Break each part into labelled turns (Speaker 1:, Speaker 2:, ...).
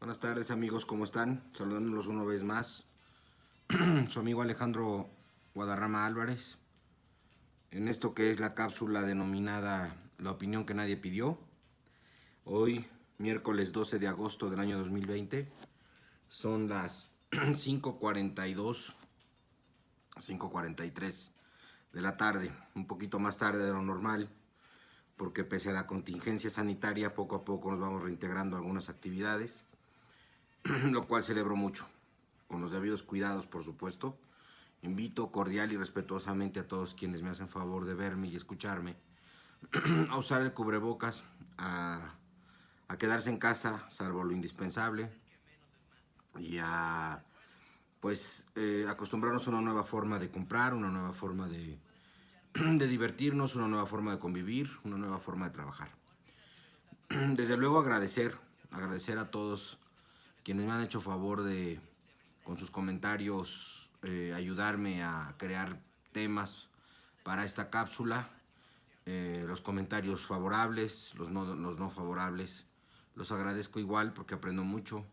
Speaker 1: Buenas tardes amigos, ¿cómo están? Saludándolos una vez más. Su amigo Alejandro Guadarrama Álvarez. En esto que es la cápsula denominada La opinión que nadie pidió. Hoy, miércoles 12 de agosto del año 2020. Son las 5:42, 5:43 de la tarde. Un poquito más tarde de lo normal. Porque pese a la contingencia sanitaria, poco a poco nos vamos reintegrando a algunas actividades. Lo cual celebro mucho, con los debidos cuidados, por supuesto. Invito cordial y respetuosamente a todos quienes me hacen favor de verme y escucharme a usar el cubrebocas, a quedarse en casa, salvo lo indispensable, y a acostumbrarnos a una nueva forma de comprar, una nueva forma de divertirnos, una nueva forma de convivir, una nueva forma de trabajar. Desde luego agradecer a todos quienes me han hecho favor de, con sus comentarios, ayudarme a crear temas para esta cápsula. Los comentarios favorables, los no favorables, los agradezco igual porque aprendo mucho.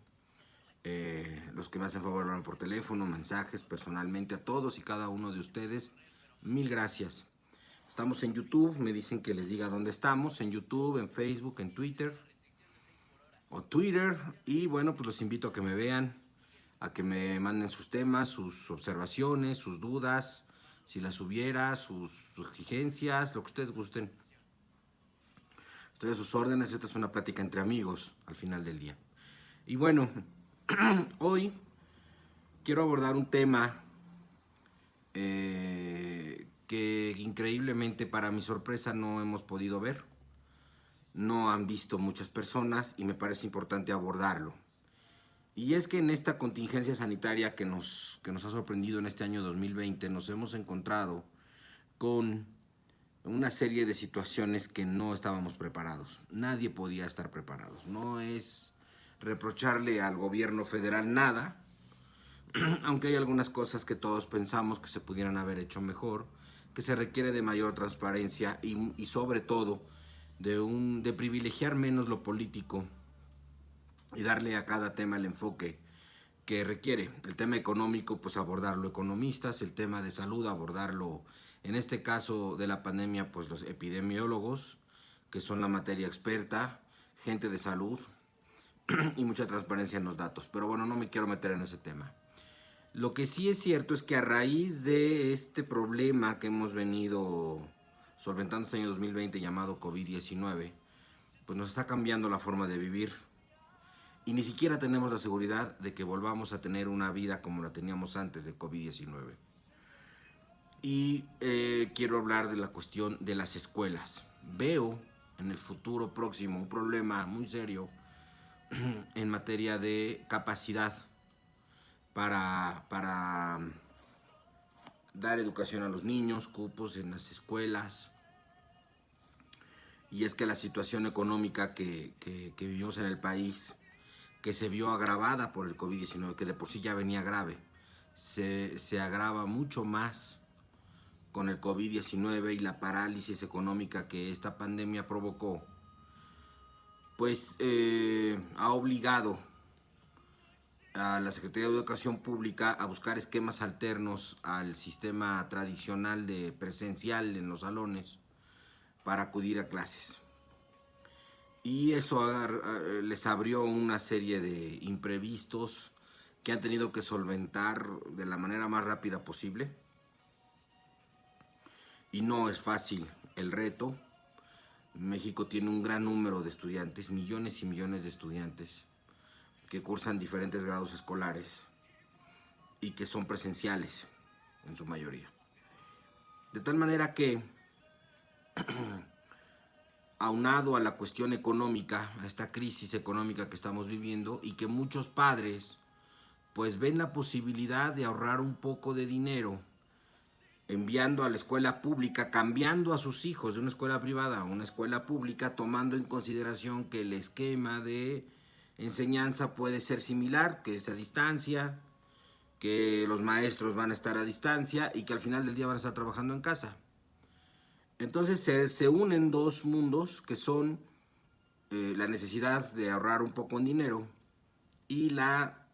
Speaker 1: Los que me hacen favor hablan por teléfono, mensajes, personalmente, a todos y cada uno de ustedes, mil gracias. Estamos en YouTube, me dicen que les diga dónde estamos, en YouTube, en Facebook, en Twitter o Twitter, y bueno, pues los invito a que me vean, a que me manden sus temas, sus observaciones, sus dudas, si las hubiera, sus exigencias, lo que ustedes gusten. Estoy a sus órdenes, esta es una plática entre amigos al final del día. Y bueno, hoy quiero abordar un tema que increíblemente, para mi sorpresa, no hemos podido ver. No han visto muchas personas y me parece importante abordarlo. Y es que en esta contingencia sanitaria que nos ha sorprendido en este año 2020, nos hemos encontrado con una serie de situaciones que no estábamos preparados. Nadie podía estar preparados. No es reprocharle al gobierno federal nada, aunque hay algunas cosas que todos pensamos que se pudieran haber hecho mejor, que se requiere de mayor transparencia y sobre todo de privilegiar menos lo político y darle a cada tema el enfoque que requiere. El tema económico, pues abordarlo economistas, el tema de salud, abordarlo, en este caso de la pandemia, pues los epidemiólogos, que son la materia experta, gente de salud y mucha transparencia en los datos. Pero bueno, no me quiero meter en ese tema. Lo que sí es cierto es que a raíz de este problema que hemos venido solventando este año 2020 llamado COVID-19, pues nos está cambiando la forma de vivir. Y ni siquiera tenemos la seguridad de que volvamos a tener una vida como la teníamos antes de COVID-19. Y quiero hablar de la cuestión de las escuelas. Veo en el futuro próximo un problema muy serio en materia de capacidad para dar educación a los niños, cupos en las escuelas. Y es que la situación económica que vivimos en el país, que se vio agravada por el COVID-19, que de por sí ya venía grave, se agrava mucho más con el COVID-19 y la parálisis económica que esta pandemia provocó, pues ha obligado a la Secretaría de Educación Pública a buscar esquemas alternos al sistema tradicional de presencial en los salones para acudir a clases. Y eso les abrió una serie de imprevistos que han tenido que solventar de la manera más rápida posible. Y no es fácil el reto. México tiene un gran número de estudiantes, millones y millones de estudiantes que cursan diferentes grados escolares y que son presenciales en su mayoría. De tal manera que aunado a la cuestión económica, a esta crisis económica que estamos viviendo, y que muchos padres pues ven la posibilidad de ahorrar un poco de dinero enviando a la escuela pública, cambiando a sus hijos de una escuela privada a una escuela pública, tomando en consideración que el esquema de enseñanza puede ser similar, que es a distancia, que los maestros van a estar a distancia y que al final del día van a estar trabajando en casa. Entonces se unen dos mundos que son la necesidad de ahorrar un poco en dinero y la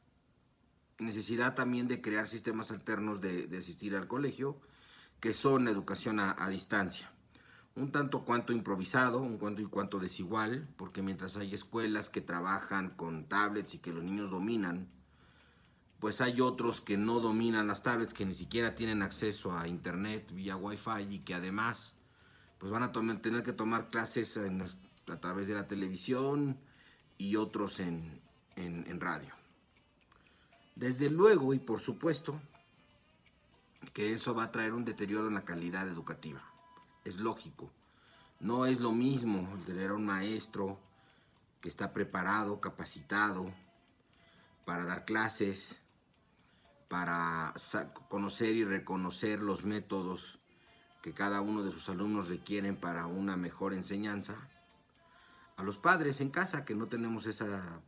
Speaker 1: necesidad también de crear sistemas alternos de asistir al colegio, que son la educación a distancia. Un tanto cuanto improvisado, un tanto y cuanto desigual, porque mientras hay escuelas que trabajan con tablets y que los niños dominan, pues hay otros que no dominan las tablets, que ni siquiera tienen acceso a internet vía wifi y que además pues van a tener que tomar clases a través de la televisión y otros en radio. Desde luego y por supuesto que eso va a traer un deterioro en la calidad educativa. Es lógico. No es lo mismo el tener a un maestro que está preparado, capacitado para dar clases, para conocer y reconocer los métodos que cada uno de sus alumnos requieren para una mejor enseñanza, a los padres en casa que no tenemos esa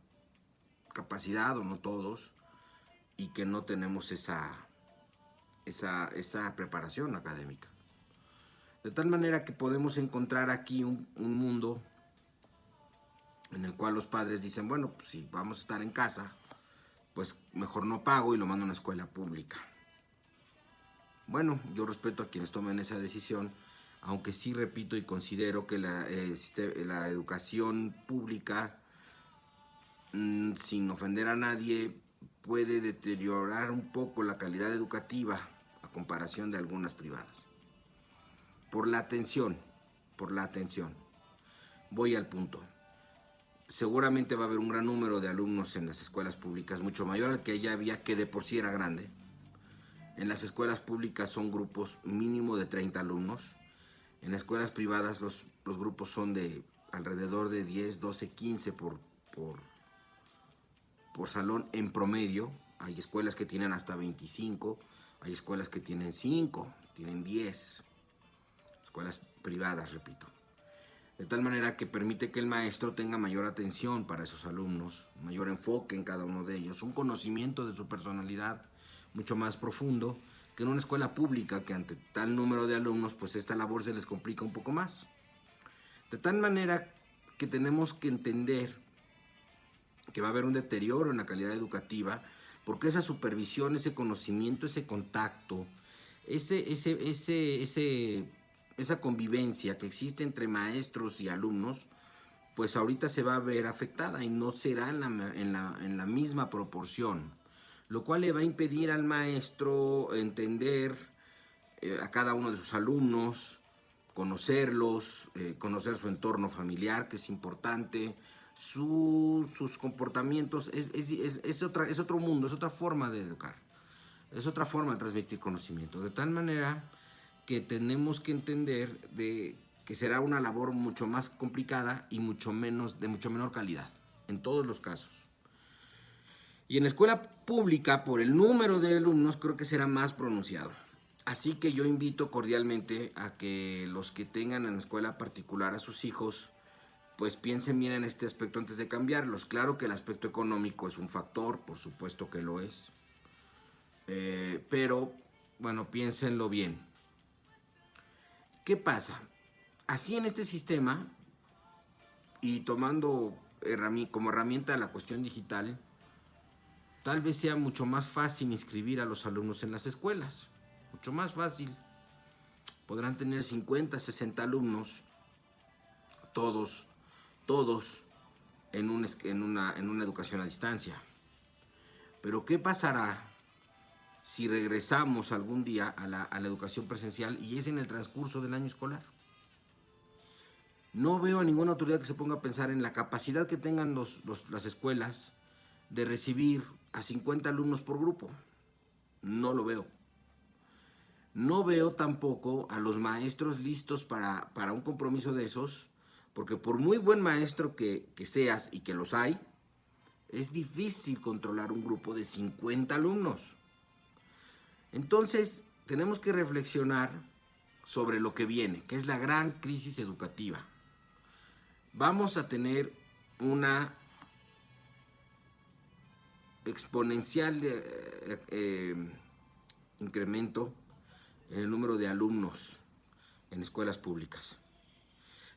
Speaker 1: capacidad, o no todos, y que no tenemos esa preparación académica. De tal manera que podemos encontrar aquí un mundo en el cual los padres dicen, bueno, pues si vamos a estar en casa, pues mejor no pago y lo mando a una escuela pública. Bueno, yo respeto a quienes tomen esa decisión, aunque sí repito y considero que la educación pública, sin ofender a nadie, puede deteriorar un poco la calidad educativa a comparación de algunas privadas. Por la atención. Voy al punto. Seguramente va a haber un gran número de alumnos en las escuelas públicas, mucho mayor al que ya había, que de por sí era grande. En las escuelas públicas son grupos mínimo de 30 alumnos. En las escuelas privadas los grupos son de alrededor de 10, 12, 15 por salón en promedio. Hay escuelas que tienen hasta 25, hay escuelas que tienen 5, tienen 10. Escuelas privadas, repito. De tal manera que permite que el maestro tenga mayor atención para esos alumnos, mayor enfoque en cada uno de ellos, un conocimiento de su personalidad mucho más profundo que en una escuela pública, que ante tal número de alumnos, pues esta labor se les complica un poco más. De tal manera que tenemos que entender que va a haber un deterioro en la calidad educativa, porque esa supervisión, ese conocimiento, ese contacto, esa convivencia que existe entre maestros y alumnos, pues ahorita se va a ver afectada y no será en la misma proporción, lo cual le va a impedir al maestro entender a cada uno de sus alumnos, conocerlos, conocer su entorno familiar, que es importante, sus comportamientos. Es otro mundo, es otra forma de educar, es otra forma de transmitir conocimiento, de tal manera que tenemos que entender que será una labor mucho más complicada y de mucho menor calidad, en todos los casos. Y en la escuela pública, por el número de alumnos, creo que será más pronunciado. Así que yo invito cordialmente a que los que tengan en la escuela particular a sus hijos, pues piensen bien en este aspecto antes de cambiarlos. Claro que el aspecto económico es un factor, por supuesto que lo es. Pero, bueno, piénsenlo bien. ¿Qué pasa? Así en este sistema, y tomando como herramienta la cuestión digital, tal vez sea mucho más fácil inscribir a los alumnos en las escuelas. Mucho más fácil. Podrán tener 50, 60 alumnos, todos en una educación a distancia. Pero ¿qué pasará si regresamos algún día a la educación presencial y es en el transcurso del año escolar? No veo a ninguna autoridad que se ponga a pensar en la capacidad que tengan las escuelas de recibir a 50 alumnos por grupo. No lo veo. No veo tampoco a los maestros listos para un compromiso de esos, porque por muy buen maestro que seas, y que los hay, es difícil controlar un grupo de 50 alumnos. Entonces, tenemos que reflexionar sobre lo que viene, que es la gran crisis educativa. Vamos a tener una exponencial incremento en el número de alumnos en escuelas públicas.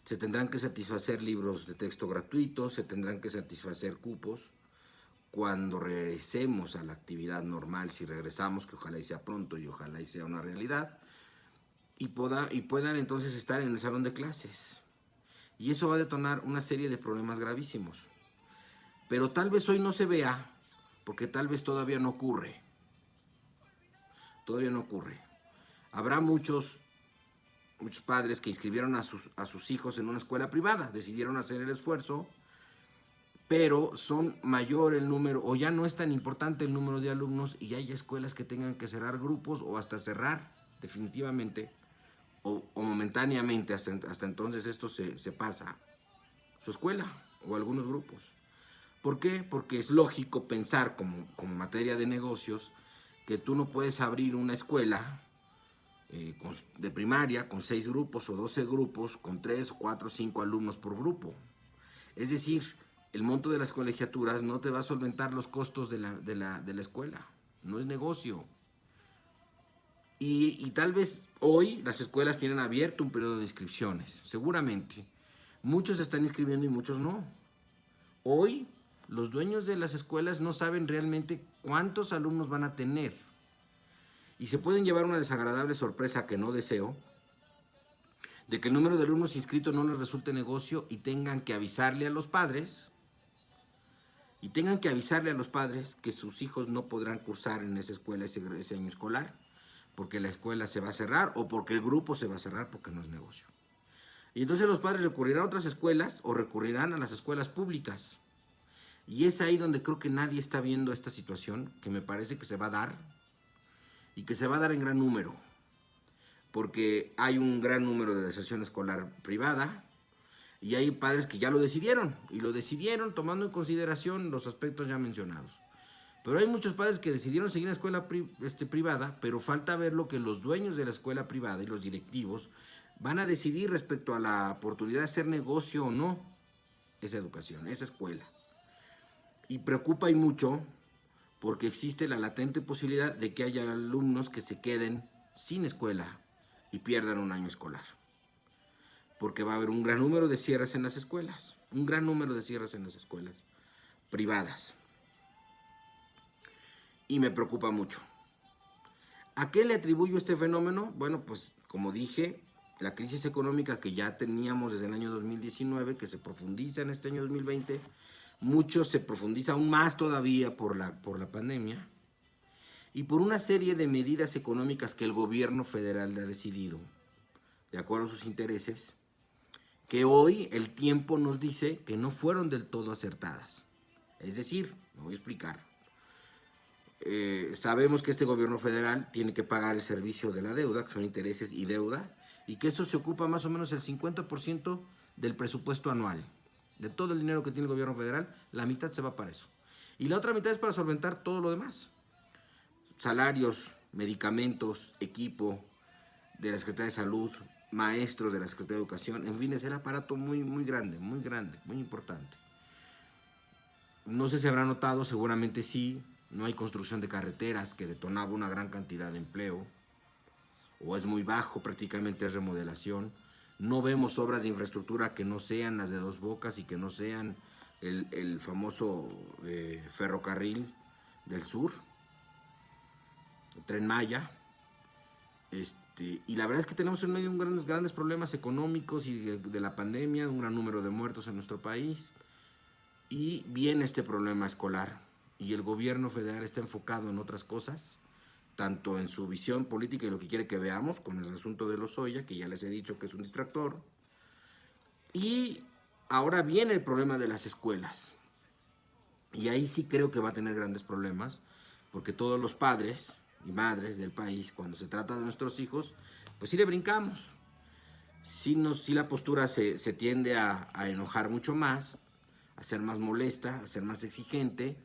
Speaker 1: Se tendrán que satisfacer libros de texto gratuitos, se tendrán que satisfacer cupos, cuando regresemos a la actividad normal, si regresamos, que ojalá y sea pronto y ojalá y sea una realidad, y puedan entonces estar en el salón de clases. Y eso va a detonar una serie de problemas gravísimos. Pero tal vez hoy no se vea, porque tal vez todavía no ocurre. Todavía no ocurre. Habrá muchos padres que inscribieron a sus hijos en una escuela privada, decidieron hacer el esfuerzo, pero son mayor el número, o ya no es tan importante el número de alumnos, y hay escuelas que tengan que cerrar grupos o hasta cerrar definitivamente o momentáneamente, hasta entonces esto se pasa, su escuela o algunos grupos. ¿Por qué? Porque es lógico pensar como materia de negocios que tú no puedes abrir una escuela de primaria con 6 grupos o 12 grupos con 3, 4, 5 alumnos por grupo. Es decir, el monto de las colegiaturas no te va a solventar los costos de la escuela. No es negocio. Y tal vez hoy las escuelas tienen abierto un periodo de inscripciones. Seguramente. Muchos se están inscribiendo y muchos no. Hoy los dueños de las escuelas no saben realmente cuántos alumnos van a tener. Y se pueden llevar una desagradable sorpresa que no deseo, de que el número de alumnos inscritos no les resulte negocio y tengan que avisarle a los padres, que sus hijos no podrán cursar en esa escuela ese año escolar, porque la escuela se va a cerrar o porque el grupo se va a cerrar porque no es negocio. Y entonces los padres recurrirán a otras escuelas o recurrirán a las escuelas públicas. Y es ahí donde creo que nadie está viendo esta situación, que me parece que se va a dar, y que se va a dar en gran número, porque hay un gran número de deserción escolar privada, y hay padres que ya lo decidieron, y lo decidieron tomando en consideración los aspectos ya mencionados. Pero hay muchos padres que decidieron seguir en la escuela privada, pero falta ver lo que los dueños de la escuela privada y los directivos van a decidir respecto a la oportunidad de hacer negocio o no esa educación, esa escuela. Y preocupa y mucho porque existe la latente posibilidad de que haya alumnos que se queden sin escuela y pierdan un año escolar. Porque va a haber un gran número de cierres en las escuelas, privadas. Y me preocupa mucho. ¿A qué le atribuyo este fenómeno? Bueno, pues como dije, la crisis económica que ya teníamos desde el año 2019, que se profundiza en este año 2020, mucho se profundiza aún más todavía por la pandemia y por una serie de medidas económicas que el gobierno federal ha decidido, de acuerdo a sus intereses, que hoy el tiempo nos dice que no fueron del todo acertadas. Es decir, me voy a explicar. Sabemos que este gobierno federal tiene que pagar el servicio de la deuda, que son intereses y deuda, y que eso se ocupa más o menos el 50% del presupuesto anual. De todo el dinero que tiene el gobierno federal, la mitad se va para eso. Y la otra mitad es para solventar todo lo demás. Salarios, medicamentos, equipo de la Secretaría de Salud, maestros de la Secretaría de Educación, en fin, es el aparato muy grande, muy importante. No sé si habrá notado, seguramente sí, no hay construcción de carreteras, que detonaba una gran cantidad de empleo, o es muy bajo, prácticamente es remodelación. No vemos obras de infraestructura que no sean las de Dos Bocas y que no sean el famoso ferrocarril del sur, el Tren Maya. Y la verdad es que tenemos en medio grandes problemas económicos y de la pandemia, un gran número de muertos en nuestro país. Y viene este problema escolar. Y el gobierno federal está enfocado en otras cosas, tanto en su visión política y lo que quiere que veamos, con el asunto de Lozoya, que ya les he dicho que es un distractor. Y ahora viene el problema de las escuelas. Y ahí sí creo que va a tener grandes problemas, porque todos los padres y madres del país, cuando se trata de nuestros hijos, pues sí le brincamos. Sí la postura se tiende a enojar mucho más, a ser más molesta, a ser más exigente.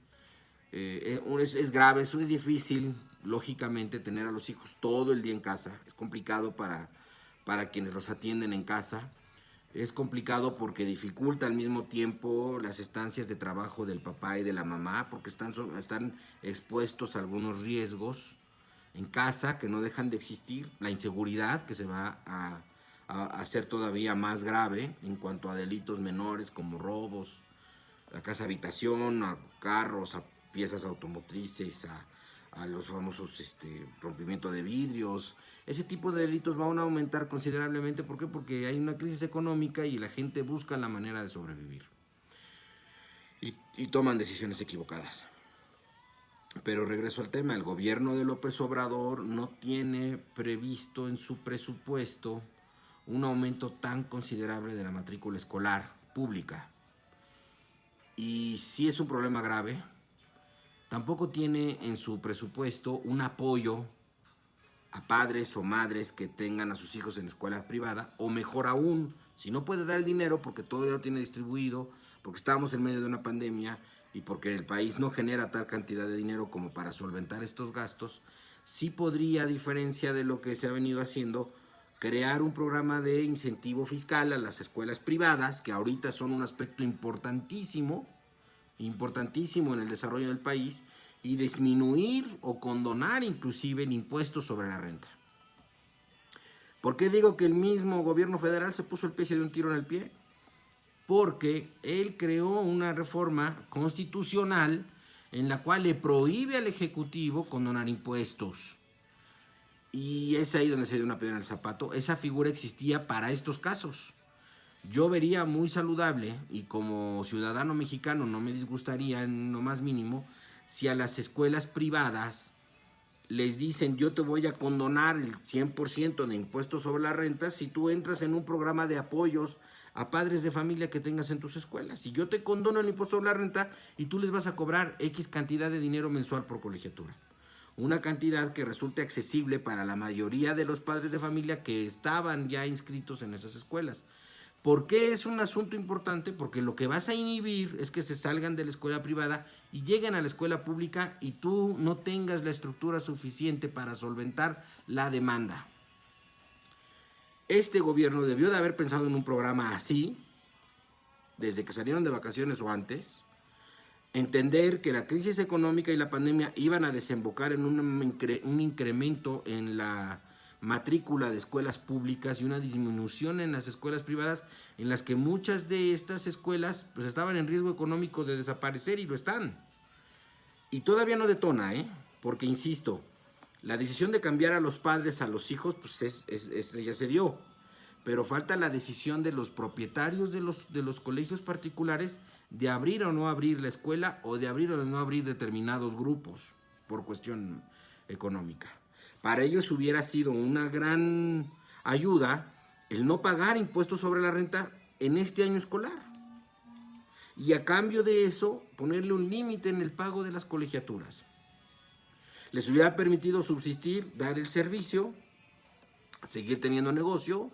Speaker 1: Es grave, eso es difícil, lógicamente, tener a los hijos todo el día en casa. Es complicado para quienes los atienden en casa. Es complicado porque dificulta al mismo tiempo las estancias de trabajo del papá y de la mamá, porque están expuestos a algunos riesgos en casa que no dejan de existir. La inseguridad, que se va a hacer todavía más grave en cuanto a delitos menores como robos, a casa habitación, a carros, a piezas automotrices, a los famosos rompimiento de vidrios. Ese tipo de delitos van a aumentar considerablemente. ¿Por qué? Porque hay una crisis económica y la gente busca la manera de sobrevivir. Y toman decisiones equivocadas. Pero regreso al tema, el gobierno de López Obrador no tiene previsto en su presupuesto un aumento tan considerable de la matrícula escolar pública. Y sí es un problema grave. Tampoco tiene en su presupuesto un apoyo a padres o madres que tengan a sus hijos en escuela privada, o mejor aún, si no puede dar el dinero porque todo ya lo tiene distribuido, porque estamos en medio de una pandemia y porque el país no genera tal cantidad de dinero como para solventar estos gastos, sí podría, a diferencia de lo que se ha venido haciendo, crear un programa de incentivo fiscal a las escuelas privadas, que ahorita son un aspecto importantísimo en el desarrollo del país, y disminuir o condonar inclusive el impuesto sobre la renta. ¿Por qué digo que el mismo gobierno federal se puso el pie de un tiro en el pie? Porque él creó una reforma constitucional en la cual le prohíbe al Ejecutivo condonar impuestos. Y es ahí donde se dio una piedra en el zapato. Esa figura existía para estos casos. Yo vería muy saludable, y como ciudadano mexicano no me disgustaría en lo más mínimo, si a las escuelas privadas les dicen: yo te voy a condonar el 100% de impuestos sobre la renta si tú entras en un programa de apoyos a padres de familia que tengas en tus escuelas. Y yo te condono el impuesto sobre la renta y tú les vas a cobrar X cantidad de dinero mensual por colegiatura. Una cantidad que resulte accesible para la mayoría de los padres de familia que estaban ya inscritos en esas escuelas. ¿Por qué es un asunto importante? Porque lo que vas a inhibir es que se salgan de la escuela privada y lleguen a la escuela pública y tú no tengas la estructura suficiente para solventar la demanda. Este gobierno debió de haber pensado en un programa así, desde que salieron de vacaciones o antes, entender que la crisis económica y la pandemia iban a desembocar en un incremento en la matrícula de escuelas públicas y una disminución en las escuelas privadas, en las que muchas de estas escuelas pues estaban en riesgo económico de desaparecer, y lo están. Y todavía no detona, porque insisto, la decisión de cambiar a los padres a los hijos pues ya se dio, pero falta la decisión de los propietarios de los colegios particulares de abrir o no abrir la escuela, o de abrir o no abrir determinados grupos por cuestión económica. Para ellos hubiera sido una gran ayuda el no pagar impuestos sobre la renta en este año escolar, y a cambio de eso ponerle un límite en el pago de las colegiaturas. Les hubiera permitido subsistir, dar el servicio, seguir teniendo negocio,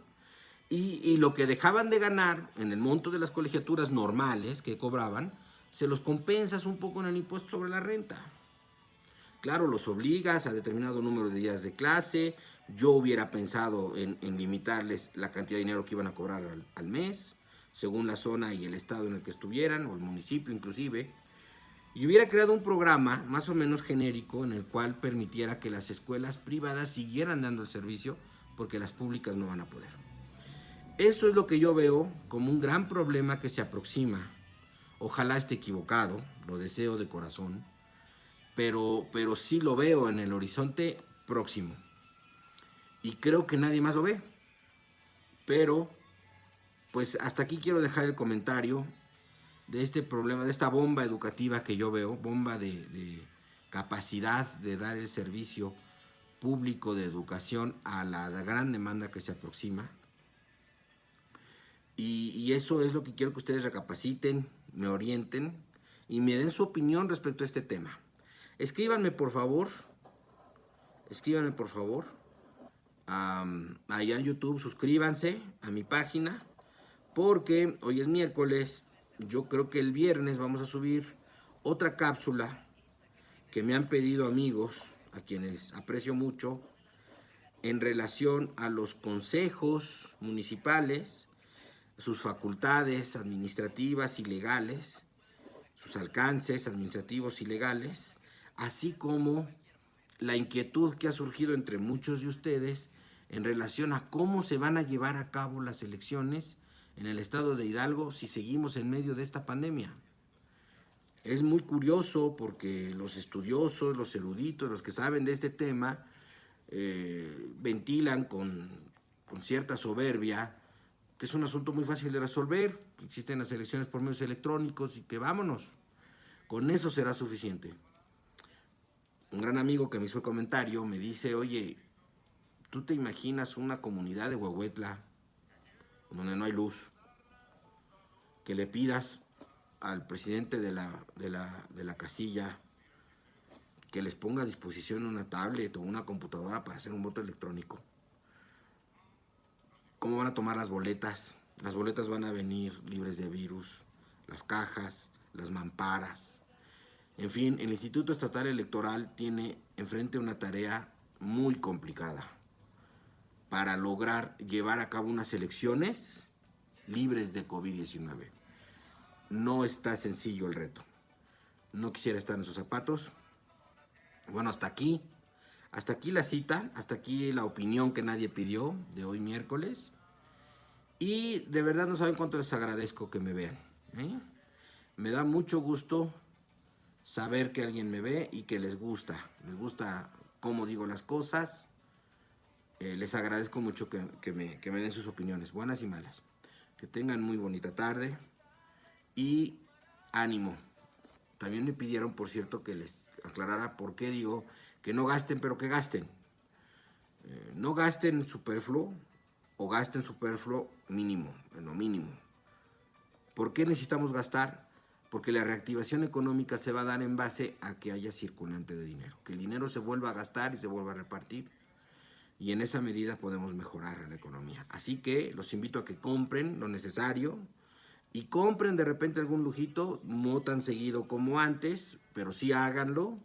Speaker 1: y lo que dejaban de ganar en el monto de las colegiaturas normales que cobraban, se los compensas un poco en el impuesto sobre la renta. Claro, los obligas a determinado número de días de clase. Yo hubiera pensado en limitarles la cantidad de dinero que iban a cobrar al mes, según la zona y el estado en el que estuvieran, o el municipio inclusive. Y hubiera creado un programa más o menos genérico en el cual permitiera que las escuelas privadas siguieran dando el servicio, porque las públicas no van a poder. Eso es lo que yo veo como un gran problema que se aproxima. Ojalá esté equivocado, lo deseo de corazón, pero sí lo veo en el horizonte próximo. Y creo que nadie más lo ve. Pero, pues hasta aquí quiero dejar el comentario de este problema, de esta bomba educativa que yo veo, bomba de capacidad de dar el servicio público de educación a la gran demanda que se aproxima. Y eso es lo que quiero que ustedes recapaciten, me orienten y me den su opinión respecto a este tema. Escríbanme por favor, allá en YouTube, suscríbanse a mi página, porque hoy es miércoles. Yo creo que el viernes vamos a subir otra cápsula que me han pedido amigos, a quienes aprecio mucho, en relación a los consejos municipales, sus facultades administrativas y legales, sus alcances administrativos y legales, así como la inquietud que ha surgido entre muchos de ustedes en relación a cómo se van a llevar a cabo las elecciones en el estado de Hidalgo si seguimos en medio de esta pandemia. Es muy curioso porque los estudiosos, los eruditos, los que saben de este tema, ventilan con cierta soberbia que es un asunto muy fácil de resolver, que existen las elecciones por medios electrónicos y que vámonos, con eso será suficiente. Un gran amigo que me hizo el comentario me dice, oye, ¿tú te imaginas una comunidad de Huehuetla donde no hay luz? Que le pidas al presidente de la casilla que les ponga a disposición una tablet o una computadora para hacer un voto electrónico. ¿Cómo van a tomar las boletas? Las boletas van a venir libres de virus, las cajas, las mamparas. En fin, el Instituto Estatal Electoral tiene enfrente una tarea muy complicada para lograr llevar a cabo unas elecciones libres de COVID-19. No está sencillo el reto. No quisiera estar en sus zapatos. Bueno, hasta aquí la cita, hasta aquí la opinión que nadie pidió de hoy miércoles. Y de verdad no saben cuánto les agradezco que me vean, ¿eh? Me da mucho gusto saber que alguien me ve y que les gusta cómo digo las cosas. Les agradezco mucho que me den sus opiniones, buenas y malas. Que tengan muy bonita tarde y ánimo. También me pidieron, por cierto, que les aclarara por qué digo que no gasten, pero que gasten. No gasten superfluo o gasten superfluo mínimo, en lo mínimo. ¿Por qué necesitamos gastar? Porque la reactivación económica se va a dar en base a que haya circulante de dinero, que el dinero se vuelva a gastar y se vuelva a repartir. Y en esa medida podemos mejorar la economía. Así que los invito a que compren lo necesario y compren de repente algún lujito, no tan seguido como antes, pero sí háganlo.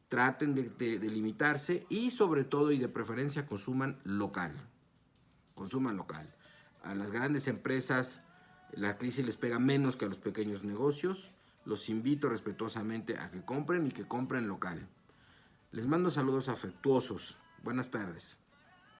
Speaker 1: Traten de limitarse y sobre todo y de preferencia consuman local. Consuman local. A las grandes empresas la crisis les pega menos que a los pequeños negocios. Los invito respetuosamente a que compren y que compren local. Les mando saludos afectuosos. Buenas tardes.